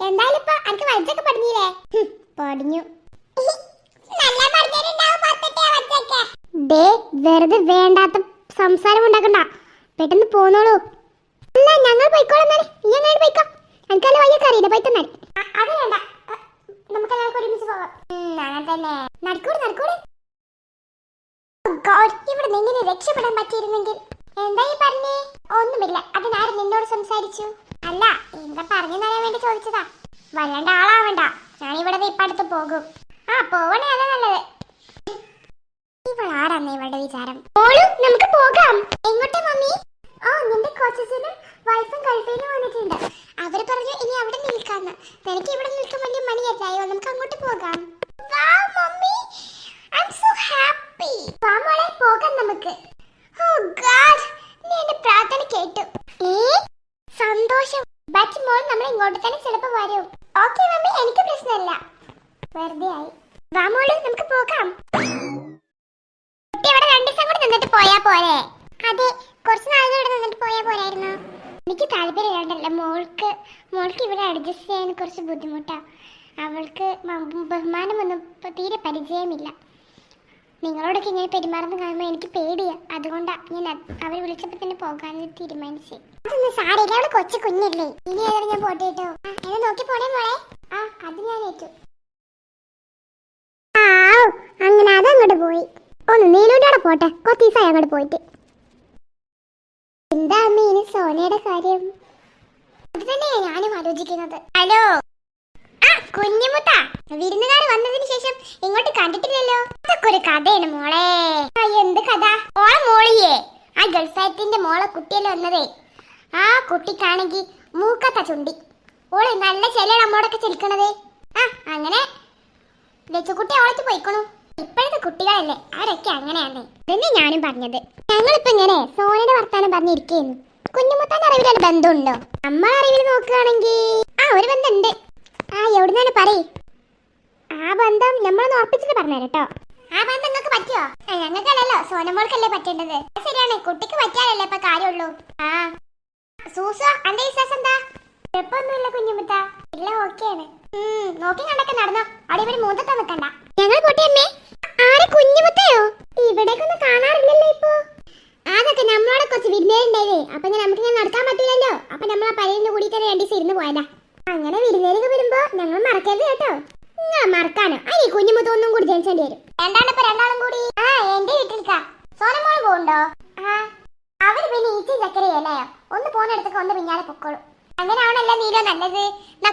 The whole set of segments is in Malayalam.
എന്തായാലും ഇപ്പൊ അനക്ക് വജ്ജൊക്കെ പഠിഞ്ഞില്ലേ? പഠിഞ്ഞു. വെറുതെ വേണ്ടാത്ത സംസാരം ഉണ്ടാക്കണ്ട, പെട്ടെന്ന് പോന്നോളൂ. അല്ല ഞങ്ങൾ പോയിക്കോളാം. നീ അങ്ങനെ പോയിക്കോ, എനിക്കല്ല വയ്യൊക്കെ അറിയില്ല, പോയി തന്നെ. അത് വേണ്ട, നമുക്ക് എല്ലാവർക്കും ഒരുമിച്ച് പോകാം. അങ്ങനെ തന്നെ. നടക്കൂടെ നടക്കൂടെ. ഇവിടെ എങ്ങനെ രക്ഷപ്പെടാൻ പറ്റിയിരുന്നെങ്കിൽ. എന്തായി പറഞ്ഞേ? ഒന്നുമില്ല, അതിനാരും നിന്നോട് സംസാരിച്ചു. അല്ല, എന്താ പറഞ്ഞു തരാൻ വേണ്ടി ചോദിച്ചതാ. വരേണ്ട ആളാവണ്ട, ഞാനിവിടെ ഇപ്പൊ അടുത്ത് പോകും. പോവണേ, അതാ നല്ലത്. ഇവളാരാന്ന് ഇവളുടെ വിചാരം? നമുക്ക് പോകാം. എങ്ങോട്ടാ മമ്മി? നിന്റെ കോച്ചസിനും വൈഫും ഗൾഫിലും വന്നിട്ടുണ്ട്. അവര് പറഞ്ഞു ഇനി അവിടെ നിൽക്കാന്ന്. നിനക്ക് ഇവിടെ നിൽക്കാൻ വലിയ മണിയല്ലായോ, നമുക്ക് അങ്ങോട്ട് പോകാം. പോകാം നമുക്ക്. നീ എന്റെ പ്രാർത്ഥന കേട്ടു. സന്തോഷം. ബട്ട് മോൾ നമ്മൾ ഇങ്ങോട്ട് തന്നെ ചിലപ്പോ വരും. ഓക്കേ മമ്മി, എനിക്ക് പ്രശ്നമില്ല. വെറുതെ ആയി. വാ മോള്, നമുക്ക് പോകാം. ഇവിടെ 2 ദിവസം കൂടി നിന്നിട്ട് പോയാ പോരെ? അതെ, കുറച്ച് നാളുകൾ ഇവിടെ നിന്നിട്ട് പോയാ പോരായിരുന്നു? എനിക്ക് താല്പര്യമുണ്ടല്ലോ. മോൾക്ക് ഇവിടെ അഡ്ജസ്റ്റ് ചെയ്യാൻ കുറച്ച് ബുദ്ധിമുട്ടാ. അവൾക്ക് ബഹുമാനമൊന്നും തീരെ പരിചയമില്ല. നിങ്ങളോടൊക്കെ ഇങ്ങനെ പെരുമാറുന്ന കാണുമ്പോൾ എനിക്ക് പേടിയാ. അതുകൊണ്ടാ ഞാൻ അവർ വിളിച്ചപ്പോൾ തന്നെ പോകാൻ തീരുമാനിച്ചേ. അതൊന്നും സാരില്ല, അവള് കൊച്ചു കുഞ്ഞല്ലേ. ഇനി ഏതായാലും ഞാൻ പോട്ടെ കേട്ടോ. എന്നെ നോക്കി പോണേ മോളെ. അത് ഞാൻ ഏറ്റു. അങ്ങനെ അതങ്ങോട്ട് പോയി. ഒന്ന് നീലൂടെ പോട്ടെ, കുറച്ച് ദിവസമായി അങ്ങോട്ട് പോയിട്ട്. എന്താ അമ്മ ഇനി സോനയുടെ കാര്യം? അത് തന്നെയാ ഞാനും ആലോചിക്കുന്നത്. ഹലോ കുഞ്ഞുമുത്ത, വിരുന്നുകാർ വന്നതിന് ശേഷം ഇങ്ങോട്ട് കണ്ടിട്ടില്ലല്ലോ. അതൊക്കെ ഒരു കഥയാണ് മോളെ. എന്ത് കഥ? ഓളെ മോളിയേ, ആ ഗൾഫായത്തിന്റെ മോളെ കുട്ടിയല്ലേ വന്നതേ. ആ കുട്ടിക്കാണെങ്കിൽ മൂക്കത്ത ചുണ്ടി. ഓള് നല്ല ചെല്ലാണ് നമ്മോടൊക്കെ ചെലുക്കണതേ. അങ്ങനെ ലച്ചുകുട്ടി ഓളത്ത് പോയിക്കണു. ഇപ്പോഴത്തെ കുട്ടികളല്ലേ, അവരൊക്കെ അങ്ങനെയാണ്. ഇതന്നെ ഞാനും പറഞ്ഞത്. ഞങ്ങളിപ്പോ ഇങ്ങനെ സോനയുടെ വർത്താനം പറഞ്ഞിരിക്കുന്നു. കുഞ്ഞുമുത്താന്റെ അറിവിൽ ബന്ധമുണ്ടോ? നമ്മളെ അറിവിൽ നോക്കുകയാണെങ്കിൽ ഒരു ബന്ധമുണ്ട്. എവിടുന്നാണ് പറയ്. ആ ബന്ധം നമ്മളൊന്ന് ഉറപ്പിച്ചിട്ട് പറഞ്ഞു കേട്ടോ. ആ ബന്ധം നിങ്ങൾക്ക് പറ്റുമോ? ഞങ്ങൾക്കല്ലല്ലോ, സോനമോൾക്കല്ലേ പറ്റേണ്ടത്. ശരിയാണ്, കുട്ടിക്ക് പറ്റാനല്ലേ ഇപ്പൊ കാര്യമുള്ളൂ. സൂസ, അന്റെ വിശ്വാസം എന്താ? കുഴപ്പമൊന്നുമില്ല കുഞ്ഞുമുത്ത, എല്ലാം ഓക്കെയാണ്. നോക്കി കണ്ടൊക്കെ നടന്നോ, അവിടെ ഇവിടെ മൂന്നത്തെ നിൽക്കണ്ട. ഞങ്ങൾ പൊട്ടിയമ്മേ. ആരെ? കുഞ്ഞുമുത്തയോ? ഇവിടേക്കൊന്നും കാണാറില്ലല്ലോ ഇപ്പൊ. അതൊക്കെ നമ്മളോടെ കുറച്ച് വിരുന്നേരുണ്ടായേ. അപ്പൊ നമുക്ക് നടക്കാൻ പറ്റൂലല്ലോ. അപ്പൊ നമ്മൾ ആ പരയിലിന് കൂടി തന്നെ 2 ദിവസം ഇരുന്ന് പോയതാ. അങ്ങനെ വിരുന്നേരൊക്കെ വരുമ്പോ ഞങ്ങൾ മറക്കരുത് കേട്ടോ. മറക്കാനോ? ഈ കുഞ്ഞുമുത്ത ഒന്നും കൂടി ജനിച്ചേണ്ടി വരും. രണ്ടാളിപ്പോ രണ്ടാളും കൂടി എന്റെ വീട്ടിൽക്കാ. സോനമോൾ പോണ്ടോ? അവര് പിന്നെ ഈച്ചി ചക്കരയല്ലേ, ഒന്ന് പോണെടുത്തൊക്കെ ഒന്ന് പിന്നാലെ പൊക്കോളൂ. അങ്ങനെ ആവണല്ലോ നീലോ നല്ലത്.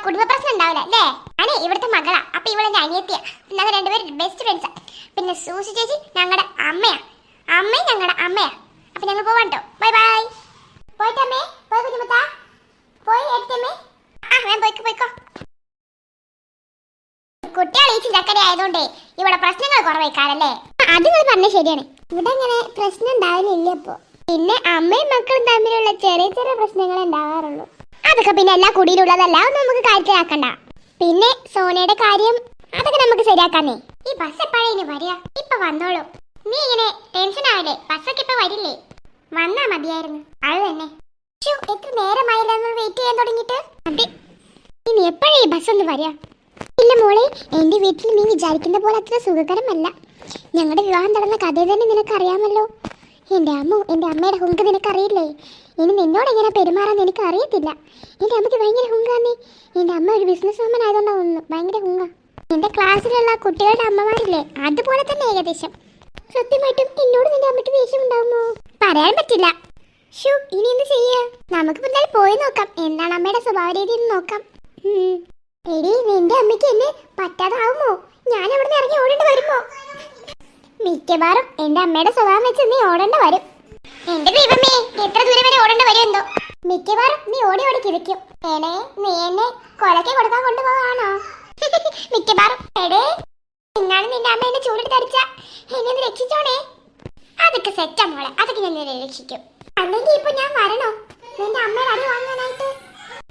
കുടുംബ പ്രശ്നം ഉണ്ടാവില്ല അല്ലേ? ഞാനേ ഇവിടുത്തെ മകളാ. അപ്പൊ ഇവളെന്റെ അനിയത്തിയാ. ഞങ്ങൾ രണ്ടുപേരും ബെസ്റ്റ് ഫ്രണ്ട്സാ. പിന്നെ സൂസി ചേച്ചി ഞങ്ങളുടെ അമ്മയാ, അമ്മയും ഞങ്ങളുടെ അമ്മയാ. അപ്പൊ ഞങ്ങൾ പോവാട്ടോ. Bye bye. പോയിട്ടമ്മേ, പോയി കുഞ്ഞുമുത്ത, പോയി എടുത്തമ്മേ. ഞാൻ പോയിക്കോ. കുട്ടികൾ ഈച്ചി ചക്കര ആയതുകൊണ്ടേ ഇവിടെ പ്രശ്നങ്ങൾ കുറവേക്കാറല്ലേ? അത് നിങ്ങൾ പറഞ്ഞത് ശരിയാണ്. ഇവിടെ അങ്ങനെ പ്രശ്നം ഉണ്ടാവില്ല ഇപ്പൊ. പിന്നെ അമ്മയും മക്കളും തമ്മിലുള്ള ചെറിയ ചെറിയ പ്രശ്നങ്ങൾ ഉണ്ടാവാറുള്ളൂ. അതൊക്കെ പിന്നെ എല്ലാ കുടിയിലുള്ളതല്ല, ഒന്നും നമുക്ക് കാര്യത്തിലാക്കണ്ട. പിന്നെ സോനയുടെ കാര്യം അതൊക്കെ നമുക്ക് ശരിയാക്കാന്നേ. ഈ ബസ് എപ്പോഴേലും വരിക? ഇപ്പൊ വന്നോളൂ. നീ ഇങ്ങനെ ടെൻഷൻ ആവല്ലേ, ബസ്സൊക്കെ ഇപ്പൊ വരില്ലേ? വന്നാ മതിയായിരുന്നു. അത് തന്നെ. എത്ര നേരമായില്ല വെയിറ്റ് ചെയ്യാൻ തുടങ്ങിയിട്ട്. അതെ, ഇനി എപ്പോഴേ ഈ ബസ് ഒന്ന് വരിക? ഇല്ല മോളെ, എന്റെ വീട്ടിൽ നീ വിചാരിക്കുന്ന പോലെ അത്ര സുഖകരമല്ല. ഞങ്ങളുടെ വിവാഹം നടന്ന കഥ തന്നെ നിനക്കറിയാമല്ലോ. എൻ്റെ അമ്മയുടെ ഹുങ്ക് നിനക്കറിയില്ലേ? ഇനി നിന്നോട് എങ്ങനെ പെരുമാറാൻ എനിക്ക് അറിയത്തില്ല. എൻ്റെ അമ്മയ്ക്ക് ഭയങ്കര ഹുങ്കാന്നേ. എൻ്റെ അമ്മ ഒരു ബിസിനസ് വുമൻ ആയതുകൊണ്ടാ തോന്നുന്നു ഭയങ്കര ഹുങ്ക. എൻ്റെ ക്ലാസ്സിലുള്ള കുട്ടികളുടെ അമ്മമാരില്ലേ, അതുപോലെ തന്നെ ഏകദേശം. സത്യമായിട്ടും എന്നോട് നിന്റെ അമ്മയ്ക്ക് ദേഷ്യം ഉണ്ടാവുമോ? പറയാൻ പറ്റില്ല. ഇനി എന്ത് ചെയ്യാ? നമുക്ക് എന്തായാലും പോയി നോക്കാം. എന്താണ് അമ്മയുടെ സ്വഭാവ രീതി എന്ന് നോക്കാം. എടി, നിന്റെ അമ്മയ്ക്ക് എന്നെ പറ്റാതാവുമോ? ഞാൻ അവിടെ നിന്ന് ഇറങ്ങി ഓടേണ്ടി വരുമോ? മിക്കവാറും എന്റെ അമ്മയുടെ സ്വഭാവം വെച്ച് നീ ഓടേണ്ട വരും. എന്റെ ദൈവമേ, എത്ര ദൂരം വരെ ഓടേണ്ട വരും എന്തോ. മിക്കവാറും നീ ഓടി ഓടി കിതയ്ക്കും. നീ എന്നെ കൊലക്ക് കൊടുക്കാൻ കൊണ്ടുപോവാണോ? മിക്കവാറും. നിന്നാണ് നിന്റെ അമ്മ എന്നെ ചൂടെടുത്ത് അടിച്ച എന്നെ രക്ഷിച്ചോണേ. അതൊക്കെ സെറ്റാ മോളെ, അതൊക്കെ ഞാൻ രക്ഷിക്കും. അല്ലെങ്കിൽ ഇപ്പൊ ഞാൻ വരണോ നിന്റെ അമ്മയുടെ അടി വാങ്ങാനായിട്ട്?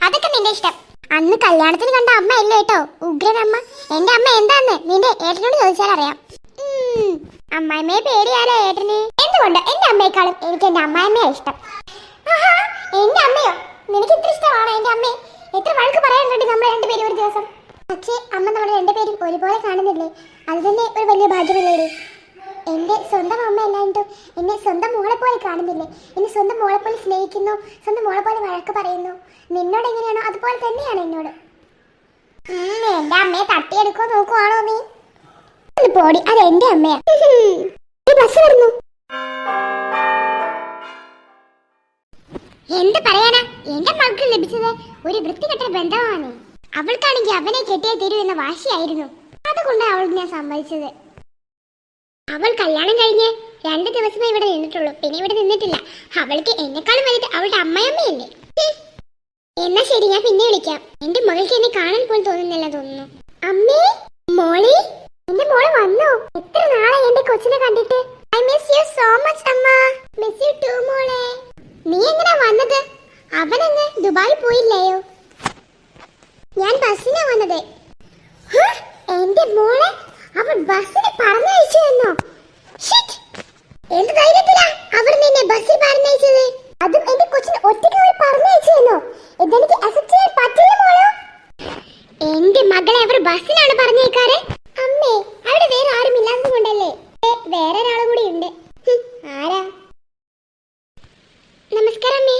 അതൊക്കെ നിന്റെ ഇഷ്ടം. അന്ന് കല്യാണത്തിന് കണ്ട അമ്മ അല്ലേ കേട്ടോ, ഉഗ്രനമ്മ. എന്റെ അമ്മ എന്താന്ന് നിന്റെ ഏട്ടനോട് ചോദിച്ചാൽ അറിയാം. അമ്മായിമ്മയെ പേടിയാലോ ഏട്ടന്? എന്തുകൊണ്ട്? എന്റെ അമ്മയെക്കാളും എനിക്ക് എന്റെ അമ്മായിമ്മയെ ഇഷ്ടം. എന്റെ അമ്മയോ? നിനക്ക് ഇത്ര ഇഷ്ടമാണോ എന്റെ അമ്മയെ? എത്ര വഴക്ക് പറയാനുണ്ട് നമ്മൾ രണ്ടുപേരും ഒരു ദിവസം. പക്ഷേ അമ്മ നമ്മൾ രണ്ടുപേരും ഒരുപോലെ കാണുന്നില്ലേ, അത് തന്നെ ഒരു വലിയ ഭാഗ്യമല്ലേ. എന്റെ സ്വന്തം അമ്മ അല്ലാണ്ടും എന്നെ സ്വന്തം മോളെ പോലെ കാണുന്നില്ലേ, എന്നെ സ്വന്തം മോളെ പോലെ സ്നേഹിക്കുന്നു, സ്വന്തം മോളെ പോലെ വഴക്ക് പറയുന്നു. നിന്നോട് എങ്ങനെയാണോ അതുപോലെ തന്നെയാണ് എന്നോട്. എന്റെ അമ്മയെ തട്ടിയെടുക്കോ നോക്കുവാണോ നീ? പോടി, അത് എന്റെ അമ്മയാ. ബസ് വരുന്നു. എന്ത് പറയാനാ, എന്റെ മകൾക്ക് ലഭിച്ചത് ഒരു വൃത്തികെട്ട ബന്ധമാണ്. അവൾക്കാണെങ്കിൽ അവനെ കെട്ടിയേ തരൂ എന്ന വാശിയായിരുന്നു. അതുകൊണ്ട് അവൾക്ക് ഞാൻ സമ്മതിച്ചത്. അവൾ കല്യാണം കഴിഞ്ഞ് 2 ദിവസമേ ഇവിടെ നിന്നിട്ടുള്ളൂ, പിന്നെ ഇവിടെ നിന്നിട്ടില്ല. അവൾക്ക് എന്നെക്കാളും വലുത് അവളുടെ അമ്മയമ്മയല്ലേ. എന്നാ ശരി, ഞാൻ പിന്നെ വിളിക്കാം. എന്റെ മകൾക്ക് എന്നെ കാണാൻ പോലും തോന്നുന്നില്ല തോന്നുന്നു. അമ്മേ, മോളെ, എന്റെ മോള് വന്നോ? എത്ര നാളായി എന്റെ കൊച്ചിനെ കണ്ടിട്ട്. I miss you so much അമ്മ. മിസ് യു ടു മോളെ. നീ എങ്ങനാ വന്നത്? അവനങ്ങ് ദുബായി പോയില്ലയോ? ഞാൻ ബസ്സിനാ വന്നത്. എന്റെ മോളെ അവൾ ബസ്സിന് പറഞ്ഞയച്ചു എന്നോ? എന്ത് ധൈര്യത്തിലാ അവർ നിന്നെ ബസ്സിൽ പറഞ്ഞയച്ചത്? അതും എന്റെ കൊച്ചിനെ ഒറ്റയ്ക്ക് അവർ പറഞ്ഞയച്ചു എന്നോ? ഇതെനിക്ക് അക്സെപ്റ്റ് ചെയ്യാൻ പറ്റില്ല മോളോ. എന്റെ മകളെ അവർ ബസ്സിലാണ് പറഞ്ഞേക്കാറ്. അമ്മേ, അവിടെ വേറെ ആരും ഇല്ലാത്തത് കൊണ്ടല്ലേ? വേറെ ഒരാളും കൂടി ഉണ്ട്. ആരാ? നമസ്കാരം അമ്മേ.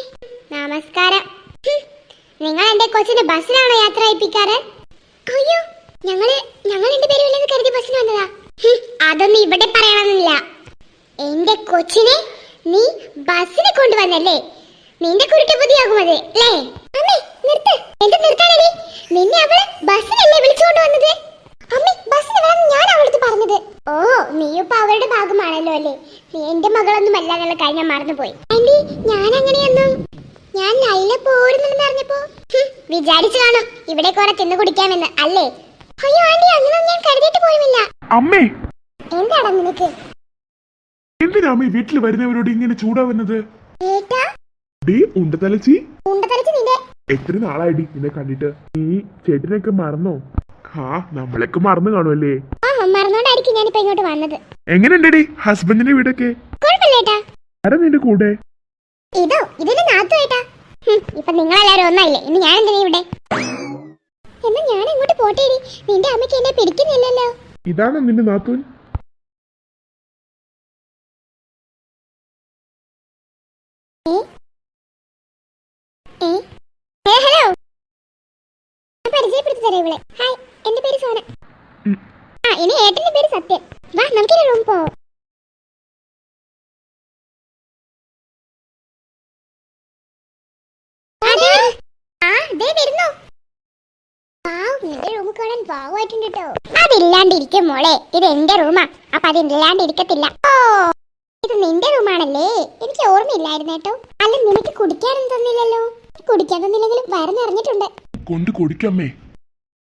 നമസ്കാരം. നിങ്ങൾ എന്റെ കൊച്ചിനെ ബസ്സിലാണോ യാത്ര അയപ്പിക്കാറ്? അയ്യോ, ഞങ്ങൾ എന്റെ പേരില്ലെന്ന് കരുതി ബസ്സിന് വന്നതാ. അതൊന്നും ഇവിടെ പറയണമെന്നില്ല. എന്റെ കൊച്ചിനെ നീ ബസ്സിന് കൊണ്ടുവന്നല്ലേ? നിന്റെ കുരുട്ടുബുദ്ധിയാകും അത് അല്ലേ? അമ്മേ നിർത്ത്. എന്ത് നിർത്താനേ? നിന്നെ അവള് ബസ്സിനല്ലേ വിളിച്ചുകൊണ്ട് വന്നത്? അമ്മേ, ബസ്സിന് വേണം ഞാൻ അവൾക്ക് പറഞ്ഞത്. ഓ, നീയിപ്പോ അവരുടെ ഭാഗമാണല്ലോ അല്ലേ? നീ എന്റെ മകളൊന്നും അല്ലാന്നുള്ള കാര്യം മറന്നുപോയി. ആന്റി, ഞാൻ അങ്ങനെയൊന്നും, ഞാൻ ലൈല പോരുന്നെന്ന് അറിഞ്ഞപ്പോ വിചാരിച്ചു കാണും ഇവിടെ കുറെ തിന്നു കുടിക്കാമെന്ന് അല്ലേ? അയ്യോ ആന്റി, അങ്ങനെയൊന്നും ഞാൻ കരുതിയിട്ട് പോലുമില്ല. അമ്മേ, എന്താടാ നിനക്ക്? എന്തിനാ അമ്മേ വീട്ടിൽ വരുന്നവരോട് ഇങ്ങനെ ചൂടാവുന്നത്? ഏട്ടാ, ഉണ്ടതലച്ചി നിന്റെ എത്ര നാളായിടി നിന്നെ കണ്ടിട്ട്. നീ ചേട്ടനൊക്കെ മറന്നോ? നമ്മളൊക്കെ മറന്നു കാണുമല്ലേ? മറന്നോണ്ടായിരിക്കും ഞാനിപ്പോ ഇങ്ങോട്ട് വന്നത്. എങ്ങനെയുണ്ടടി ഹസ്ബൻഡിന്റെ വീടൊക്കെ? കുഴപ്പമില്ലേട്ടാ. ആരാ നിന്റെ കൂടെ? ഇതിന്റെ നാത്തു ഏട്ടാ. ഇപ്പൊ നിങ്ങളെല്ലാരും ഒന്നായില്ലേ, ഇനി ഞാൻ എന്തിനാ ഇവിടെ? എന്നാ ഞാൻ ഇങ്ങോട്ട് പോട്ടേടി, നിന്റെ അമ്മയ്ക്ക് എന്നെ പിടിക്കുന്നില്ലല്ലോ. ഇതാണോ നിന്റെ നാത്തൂൻ? ഹലോ, പരിചയപ്പെടുത്തി തരാം ഇവളെ. ഹായ്, എന്റെ പേര് സോന. ഇനി ഏട്ടന്റെ പേര് സത്യൻ. വാ, നമുക്ക് റൂം പോ. അതില്ലാണ്ടിരിക്കും മോളെ, ഇത് എന്റെ റൂമാ. അപ്പൊ അതില്ലാണ്ടിരിക്കത്തില്ല. ഓ, ഇത് നിന്റെ റൂമാണല്ലേ? എനിക്ക് ഓർമ്മയില്ലായിരുന്നു കേട്ടോ. അല്ല, നിനക്ക് കുടിക്കാനൊന്നും തന്നില്ലല്ലോ. കുടിക്കാൻ തന്നില്ലെങ്കിലും വയറ് നിറഞ്ഞിട്ടുണ്ട്. കൊണ്ട് കൊടുക്കമ്മേ.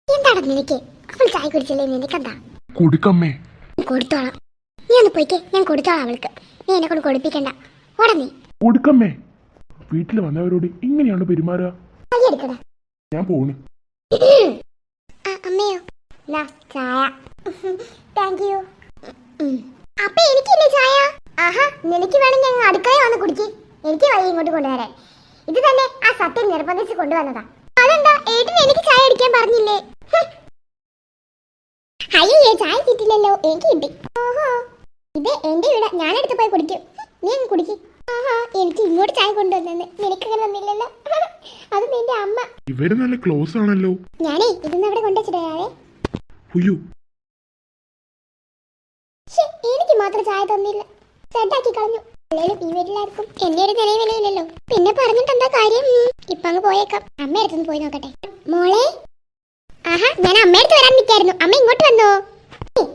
എന്താണ് നിനക്ക്? അവൾ ചായ കുടിച്ചില്ലേ? നിനക്കെന്താ? കൊടുക്കമ്മേ. കൊടുത്തോളാം. നീ ഒന്ന് പോയിക്കേ, ഞാൻ കൊടുത്തോളാം അവൾക്ക്. നീ എന്നെ കൊണ്ട് കൊടുപ്പിക്കണ്ട. ഓടാ നീ. കൊടുക്കമ്മേ. വീട്ടിൽ വന്നവരോട് ഇങ്ങനെയാണ് പെരുമാറുക. കൈയെടുക്കടാ. ഞാൻ പോണു. അമ്മയോ, ചായ. Thank you. അപ്പൊ എനിക്കില്ലേ ചായ? ആഹാ, നിനക്ക് വേണമെങ്കിൽ ഞങ്ങൾ അടുക്കളയിൽ വന്ന് കുടിക്ക്. എനിക്ക് വഴി ഇങ്ങോട്ട് കൊണ്ടുവരാൻ. ഇത് തന്നെ ആ സത്യം നിർബന്ധിച്ച് കൊണ്ടുവന്നതാ. അതെന്താ ഏട്ടൻ എനിക്ക് ചായ അടിക്കാൻ പറഞ്ഞില്ലേ? അയ്യേ, ചായ കിട്ടില്ലല്ലോ. എനിക്ക് കിട്ടി. ഓഹോ, ഇത് എന്റെ വീട്, ഞാനെടുത്ത് പോയി കുടിക്കും. നീ അങ്ങ് കുടിക്കും. ആഹാ, എനിക്ക് ഇങ്ങോട്ട് ചായ കൊണ്ടുവന്നെ നിനക്ക് അങ്ങനെ തന്നില്ലല്ലോ. അത് നിന്റെ അമ്മ. ഇവര് നല്ല ക്ലോസ് ആണല്ലോ. ഞാനേ ഇതൊന്നും അവിടെ കൊണ്ടുവച്ചിട്ടേ. എനിക്ക് മാത്രം ചായ തന്നില്ല, സെറ്റാക്കി കളഞ്ഞു. അല്ലേലും ഈ വീട്ടിലാർക്കും എന്നെ ഒരു നിലയും വിലയില്ലല്ലോ. പിന്നെ പറഞ്ഞിട്ട് എന്താ കാര്യം? ഇപ്പൊ അങ്ങ് പോയേക്കാം. അമ്മ അടുത്തൊന്ന് പോയി നോക്കട്ടെ. മോളെ, ആഹാ, ഞാൻ അമ്മയടുത്ത് വരാൻ നിൽക്കായിരുന്നു. അമ്മ ഇങ്ങോട്ട് വന്നോ?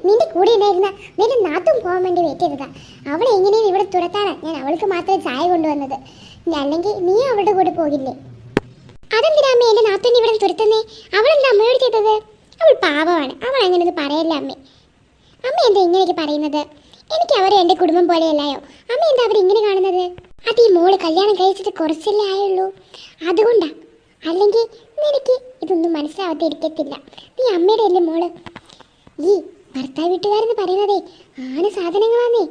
നിന്റെ കൂടെ ഉണ്ടായിരുന്ന നിന്റെ നാത്തും പോകാൻ വേണ്ടി വെയിറ്റ് ചെയ്തതാ. അവളെ എങ്ങനെയും ഇവിടെ തുരത്താണ് ഞാൻ അവൾക്ക് മാത്രമേ ചായ കൊണ്ടുവന്നത്. അല്ലെങ്കിൽ നീ അവളുടെ കൂടെ പോകില്ലേ? അതെന്തിനാ അമ്മ എന്റെ നാത്തുവിനെ ഇവിടെ തുരത്തുന്നേ? അവളെന്താ അമ്മയോട് ചെയ്തത്? അവൾ പാവമാണ്, അവൾ അങ്ങനെ ഒന്ന് പറയല്ല അമ്മ. അമ്മ എന്താ ഇങ്ങനെയൊക്കെ പറയുന്നത്? എനിക്ക് അവർ എന്റെ കുടുംബം പോലെയല്ലായോ? അമ്മ എന്താ അവരിങ്ങനെ കാണുന്നത്? അത് ഈ മോള് കല്യാണം കഴിച്ചിട്ട് കുറച്ചല്ലേ ആയുള്ളൂ, അതുകൊണ്ടാ. അല്ലെങ്കിൽ നിനക്ക് ഇതൊന്നും മനസ്സിലാവാതിരിക്കത്തില്ല. നീ അമ്മയുടെ അല്ലേ മോള്. ഈ ഭർത്താവ് വീട്ടുകാരെന്ന് പറയുന്നതേ ആന സാധനങ്ങളാന്നേ.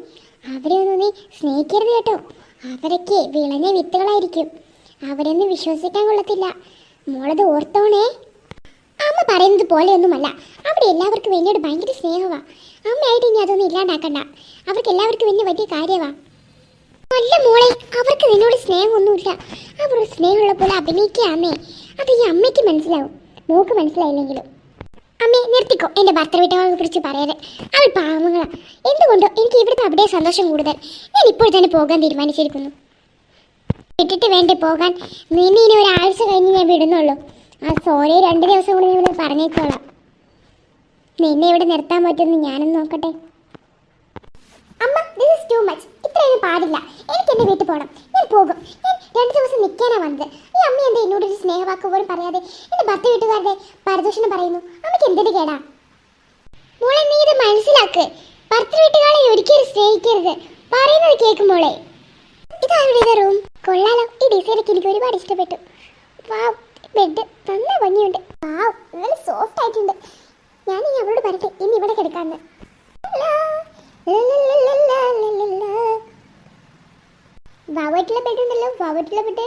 അവരെ ഒന്നും നീ സ്നേഹിക്കരുത് കേട്ടോ. അവരൊക്കെ വിളഞ്ഞ വിത്തുകളായിരിക്കും. അവരെയൊന്നും വിശ്വസിക്കാൻ കൊള്ളത്തില്ല. മോളത് ഓർത്തോണേ. അമ്മ പറയുന്നത് പോലെയൊന്നുമല്ല. അവിടെ എല്ലാവർക്കും എന്നോട് ഭയങ്കര സ്നേഹമാണ്. അമ്മയായിട്ട് ഇനി അതൊന്നും ഇല്ലാണ്ടാക്കണ്ട. അവർക്ക് എല്ലാവർക്കും എന്നെ വലിയ കാര്യമാണ്. അല്ല മോളെ, അവർക്ക് നിന്നോട് സ്നേഹമൊന്നുമില്ല. അവർ സ്നേഹമുള്ള പോലെ അഭിനയിക്കുകയാന്നേ. അത് ഈ അമ്മയ്ക്ക് മനസ്സിലാവും, മോക്ക് മനസ്സിലായില്ലെങ്കിലും. അമ്മേ നിർത്തിക്കോ എൻ്റെ ഭർത്തൃ വീട്ടുകാരെ കുറിച്ച് പറയാതെ. അവൾ പാവങ്ങളാണ്. എന്തുകൊണ്ടോ എനിക്ക് ഇവിടുത്തെ അവിടെ സന്തോഷം കൂടുതൽ. ഞാൻ ഇപ്പോൾ തന്നെ പോകാൻ തീരുമാനിച്ചിരിക്കുന്നു. വിട്ടിട്ട് വേണ്ടേ പോകാൻ? നിന്നെ ഇനി ഒരാഴ്ച കഴിഞ്ഞ് ഞാൻ വിടുന്നുള്ളൂ. ആ സോനയെ 2 ദിവസം കൂടി ഇവിടെ പറഞ്ഞേക്കോളാം. നിന്നെ ഇവിടെ നിർത്താൻ പറ്റുമെന്ന് ഞാനൊന്ന് നോക്കട്ടെ. അമ്മ, ദിസ് ഈസ് ടു മച്ച്. ഇത്രയൊന്നും പാടില്ല. എനിക്ക് എൻ്റെ വീട്ടിൽ പോകണം. ഞാൻ പോകും. ഞാൻ 2 ദിവസം നിൽക്കാനാണ് വന്നത്. ഈ അമ്മ എന്താ എന്നോടൊരു സ്നേഹവാക്ക് പോലും പറയാതെ എൻ്റെ ഭർത്തൃ വീട്ടുകാരുടെ പരദൂഷണം പറയുന്നു? അമ്മയ്ക്ക് എന്തിനു കേടാ? മോളെ, നീ ഇത് മനസ്സിലാക്ക്. ഭർത്തൃ വീട്ടുകാരെ ഒരിക്കലും സ്നേഹിക്കരുത്. പറയുന്നത് കേൾക്കും മോളെ. ഇതാരുടെ റൂം? കൊള്ളാലോ. ഈ ഡിസൈനൊക്കെ എനിക്ക് ഒരുപാട് ഇഷ്ടപ്പെട്ടു. വാവ്, ബെഡ് നല്ല ഭംഗിയുണ്ട്. വാവ്, നല്ല സോഫ്റ്റ് ആയിട്ടുണ്ട്. ഞാൻ ഇനി അവളോട് പറയട്ടെ ഇനി ഇവിടെ കിടക്കാന്ന്. വാവായിട്ടുള്ള ബെഡ് ഉണ്ടല്ലോ, വാവായിട്ടുള്ള ബെഡ്.